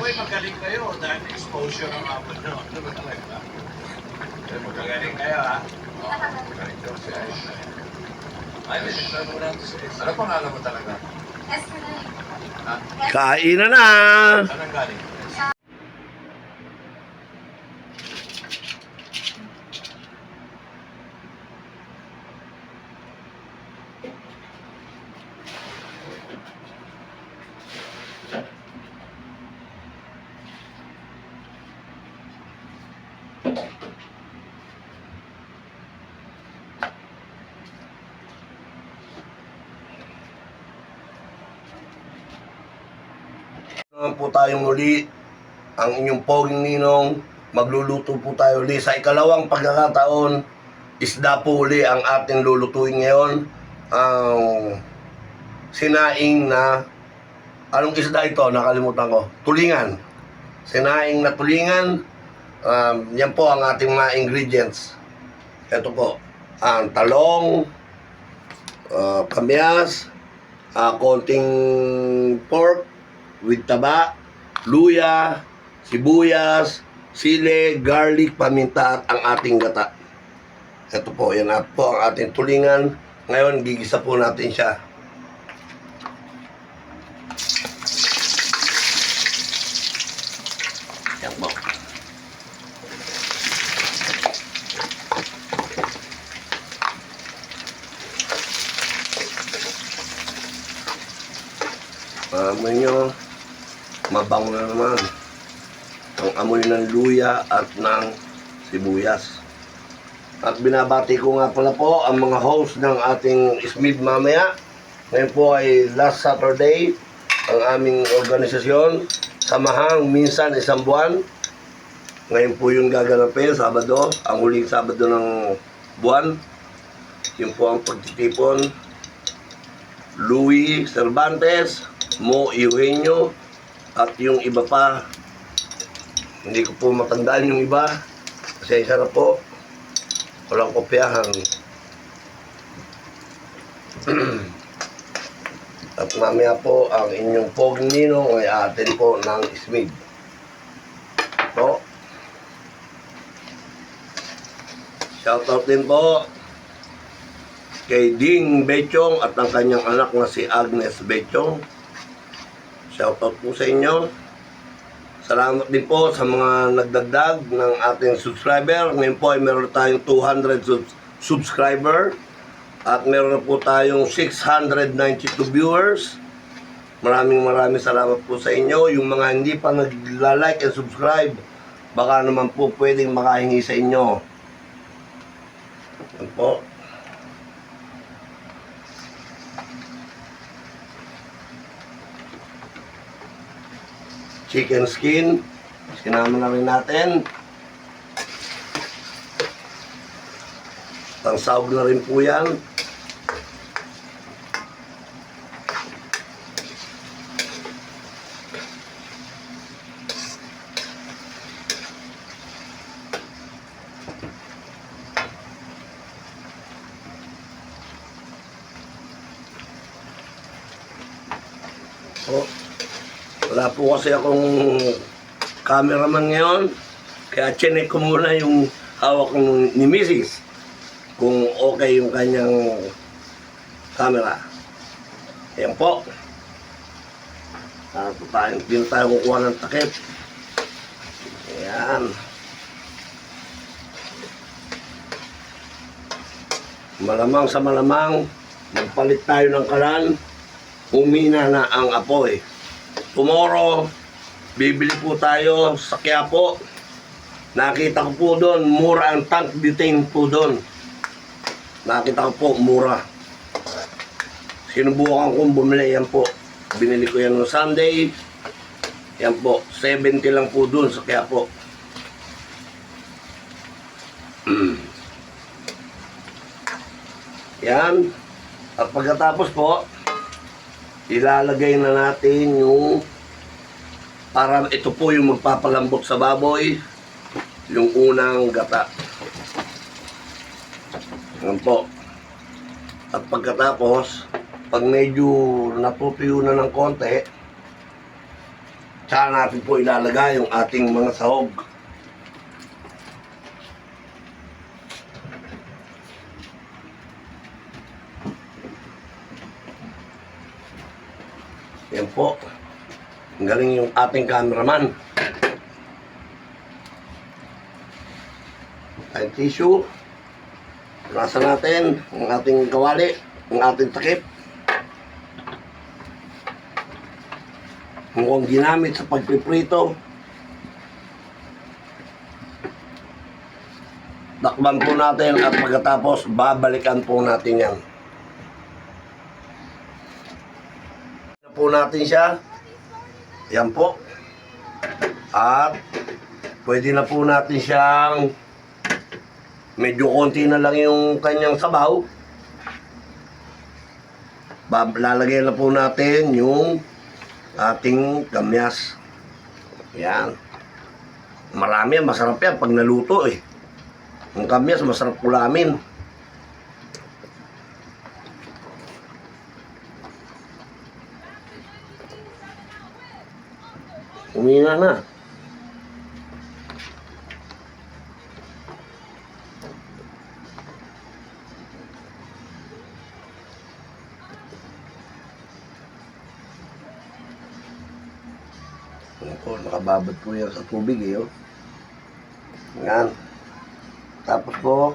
po'y magaling kayo dahil exposure ang abot nyo. Ano ba talaga? Magaling kayo, ha? Magaling daw siya. Ay, may sigla mo natin sa isa. Ano pangalan mo talaga? Ha? Kainan na! Saan ang galing? Naman po tayong muli, ang inyong poging ninong. Magluluto po tayo uli sa ikalawang pagkakataon. Isda po uli ang ating lulutuin ngayon. Ang sinaing na, anong isda ito? Nakalimutan ko. Tulingan. Sinaing na tulingan. Yan po ang ating mga ingredients. Ito po, ang talong, kamyas, konting pork with taba, luya, sibuyas, sili, garlic, paminta at ang ating gata. Ito po, yan po ang ating tulingan. Ngayon, gigisa po natin siya. Yan po. Amoy nyo, mabango na naman ang amoy ng luya at ng sibuyas. At binabati ko nga pala po ang mga host ng ating SMID mamaya. Ngayon po ay last Saturday ang aming organisasyon, Samahang Minsan Isang Buwan. Ngayon po yung gaganapin, Sabado, ang huling Sabado ng buwan. Yun po ang pagtitipon. Louis Cervantes, Mo Eugenio, at yung iba pa. Hindi ko po matandaan yung iba. Pasensya na po. Walang kopyahan. At mamaya po ang inyong poging ninong ay atin po ng SMID. Ito. Shoutout din po kay Ding Bechong at ang kanyang anak na si Agnes Bechong. Shoutout po sa inyo. Salamat din po sa mga nagdagdag ng ating subscriber. Ngayon po ay meron tayong 200 subscriber. At meron na po tayong 692 viewers. Maraming salamat po sa inyo. Yung mga hindi pa nagla-like and subscribe, baka naman po pwedeng makahingi sa inyo. Yan po. Chicken skin, sinama na rin natin. Pangsahog na rin po yan. Oh. Wala po kasi akong cameraman ngayon, kaya chinek ko muna yung hawak ni Mrs. kung okay yung kanyang camera. Ayan po. Hindi tayo kukuha ng takip. Ayan. Malamang sa malamang, magpalit tayo ng kalan, umina na ang apoy. Tomorrow, bibili po tayo sa Quiapo. Nakita ko po doon, mura ang tank butane po doon. Nakita ko po, mura. Sinubukan kong bumili, yan po. Binili ko yan no Sunday. Yan po, 70 lang po doon sa Quiapo. Yan. At pagkatapos po, ilalagay na natin yung, para ito po yung magpapalambot sa baboy, yung unang gata. Yan po. At pagkatapos, pag medyo natutuyo na ng konti, Saka natin po ilalagay yung ating mga sahog. Yan po. Ang galing yung ating cameraman. Ay tissue. Rasa natin ang ating kawali, ang ating takip. Mukhang ginamit sa pagpiprito. Takban po natin at pagkatapos babalikan po natin yan. Po natin siya. Yan po. At pwede na po natin siyang medyo konti na lang yung kanyang sabaw. Lalagay na po natin yung ating kamyas. Yan. Marami yan, masarap yan pag naluto eh. Ang kamyas masarap kulamin. Umina na. Po, nakababad po yan sa tubig eh. Oh. Yan. Tapos po,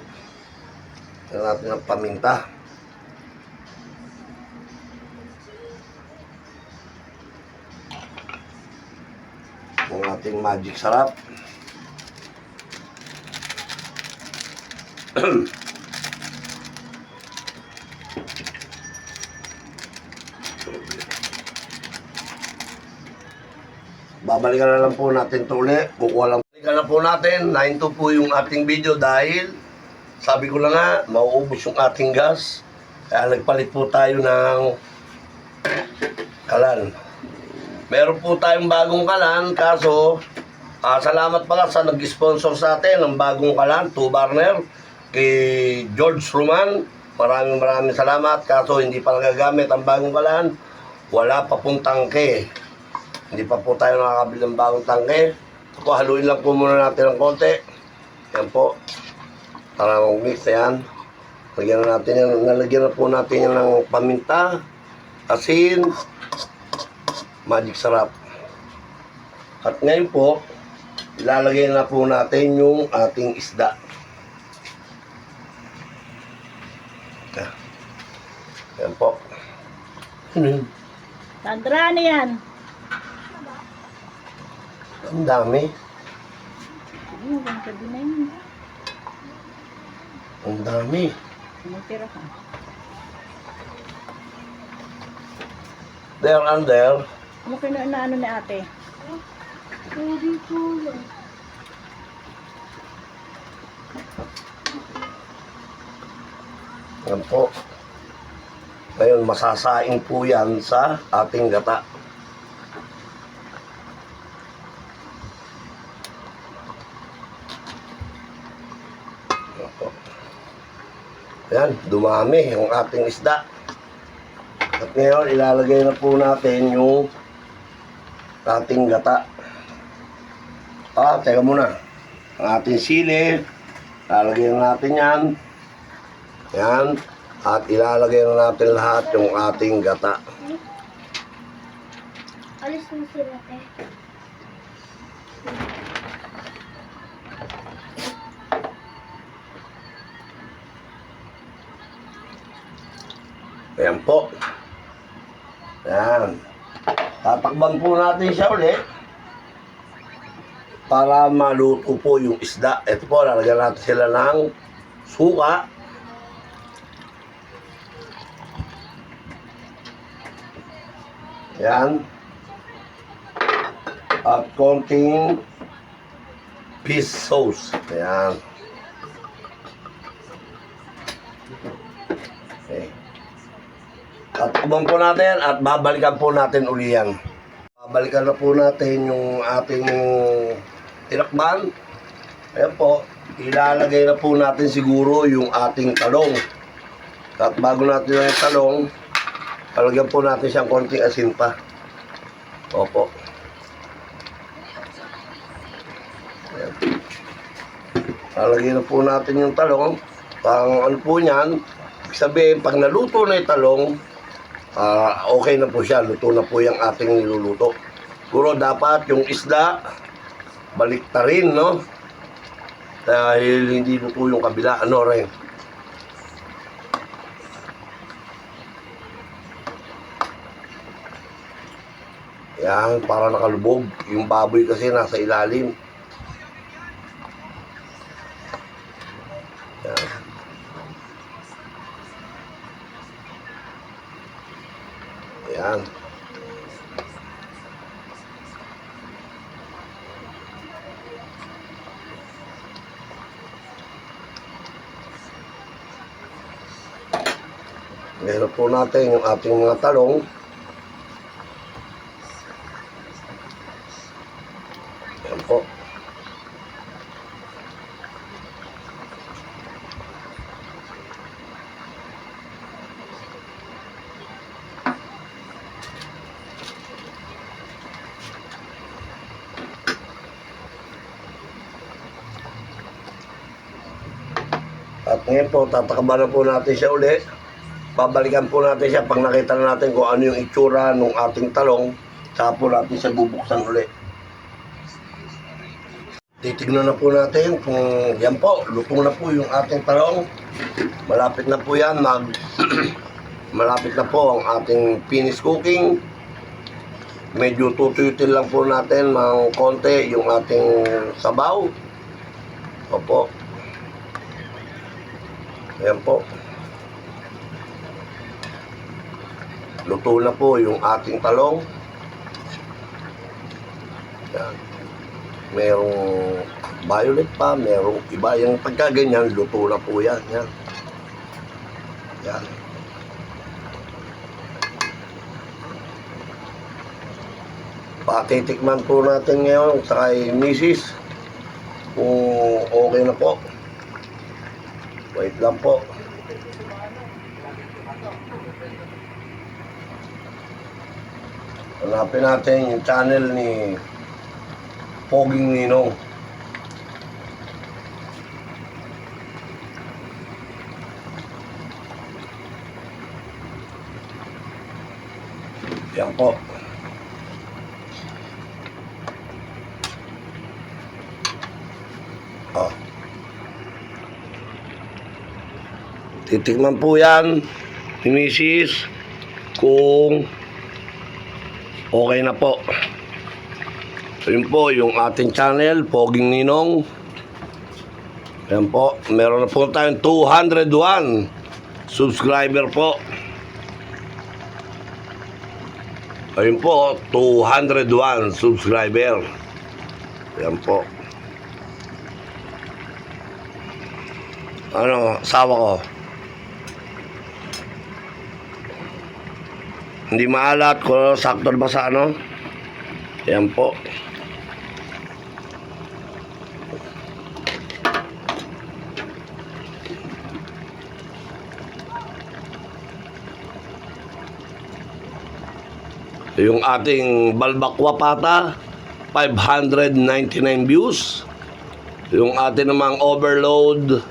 yan natin ang paminta. Ang ating magic sarap. Babalikan na lang po natin ito ulit. Kukuha lang. Babalikan na po natin. 9-2 po yung ating video dahil sabi ko lang nga, mauubos yung ating gas. Kaya nagpalit po tayo ng kalan. Meron po tayong bagong kalan, kaso salamat pala sa nag-sponsor sa atin ng bagong kalan, 2 burner, kay George Roman. Maraming salamat, kaso hindi pa nagagamit ang bagong kalan. Wala pa pong tangke. Hindi pa po tayo nakakabili ng bagong tangke. So, haluin lang po muna natin ng konti. Yan po. Para mag-mix yan. Lagyan na natin yan. Nalagyan na po natin yan ng paminta, asin, magic sarap. At ngayon po, ilalagay na po natin yung ating isda. Yan po. Ano yun? Sandra, ano yan? Ang dami. Sabi na yun. Ang dami. Tumutira ka. There and there. Ano kayo na ano ni ate? Yan po. Ngayon, masasaing po yan sa ating gata. Yan po. Yan, dumami yung ating isda. At ngayon, ilalagay na po natin yung ating gata. Teka muna. Ang ating sili, ilalagay na natin yan. Yan. At ilalagay na natin lahat yung ating gata. Alis mo sila, te. Ayan po. Ayan. Tatakban po natin siya ulit para maluto po yung isda. Ito po, lalagyan natin sila ng suka. Ayan. At konting fish sauce. Ayan. Okay. Tatakban po natin at babalikan po natin uli yan. Babalikan na po natin yung ating tinakban. Ayan po, ilalagay na po natin siguro yung ating talong. At bago natin yung talong, palagyan po natin siyang konting asin pa. Opo. Ayan. Lalagyan na po natin yung talong. Pang ano po niyan, ibig sabihin, pag naluto na yung talong, okay na po siya. Luto na po yung ating niluluto. Siguro dapat yung isda, balik ta rin, no? Dahil hindi luto yung kabila, ano rin. Yan, para nakalubog. Yung baboy kasi nasa ilalim. Yan. Yan. Meron po natin yung ating mga talong. Yan po. At ngayon po, tatakabalan po natin siya uli. Babalikan po natin siya pag nakita na natin kung ano yung itsura ng ating talong. Saka po natin siya bubuksan uli. Titignan na po natin kung yan po, lutong na po yung ating talong. Malapit na po yan, malapit na po ang ating finish cooking. Medyo tutuyutin lang po natin ng konti yung ating sabaw. Opo. Ayan po. Luto na po yung ating talong. Yan. Merong violet pa, merong iba. Yung pagkaganyan, luto na po yan. Yan. Yan. Patitikman po natin ngayon sa kay Mrs. kung okay na po. Wait lang po. Hanapin natin yung channel ni Poging Ninong. Yan po. Oh. Titikman po yan ni Mrs. kung okay na po. Yun po yung ating channel, Poging Ninong. Yan po. Meron na po tayong 201 subscriber po. Ayun po, 201 subscriber. Yan po. Ano, sawa ko. Hindi maalat ko, sakto ba sa ano? Yan po. Yung ating balbakwa pata, 599 views. Yung ating namang overload,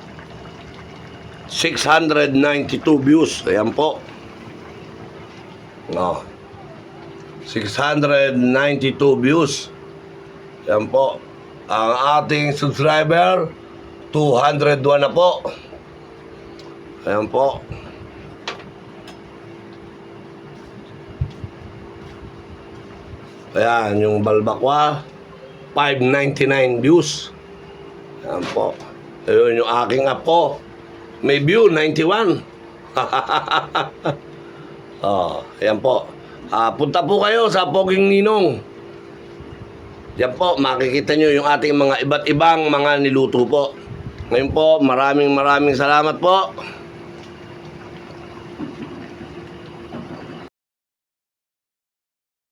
692 views. Ayan po. No. 692 views. Yan po. Ang ating subscriber 201 na po. Ayan po. Ayan, yung balbakwa 599 views. Ayan po. Ayun yung aking app po. May view 91. Oh, ayan po. Punta po kayo sa Poging Ninong. Diyan po, makikita nyo yung ating mga iba't ibang mga niluto po. Ngayon po, maraming salamat po.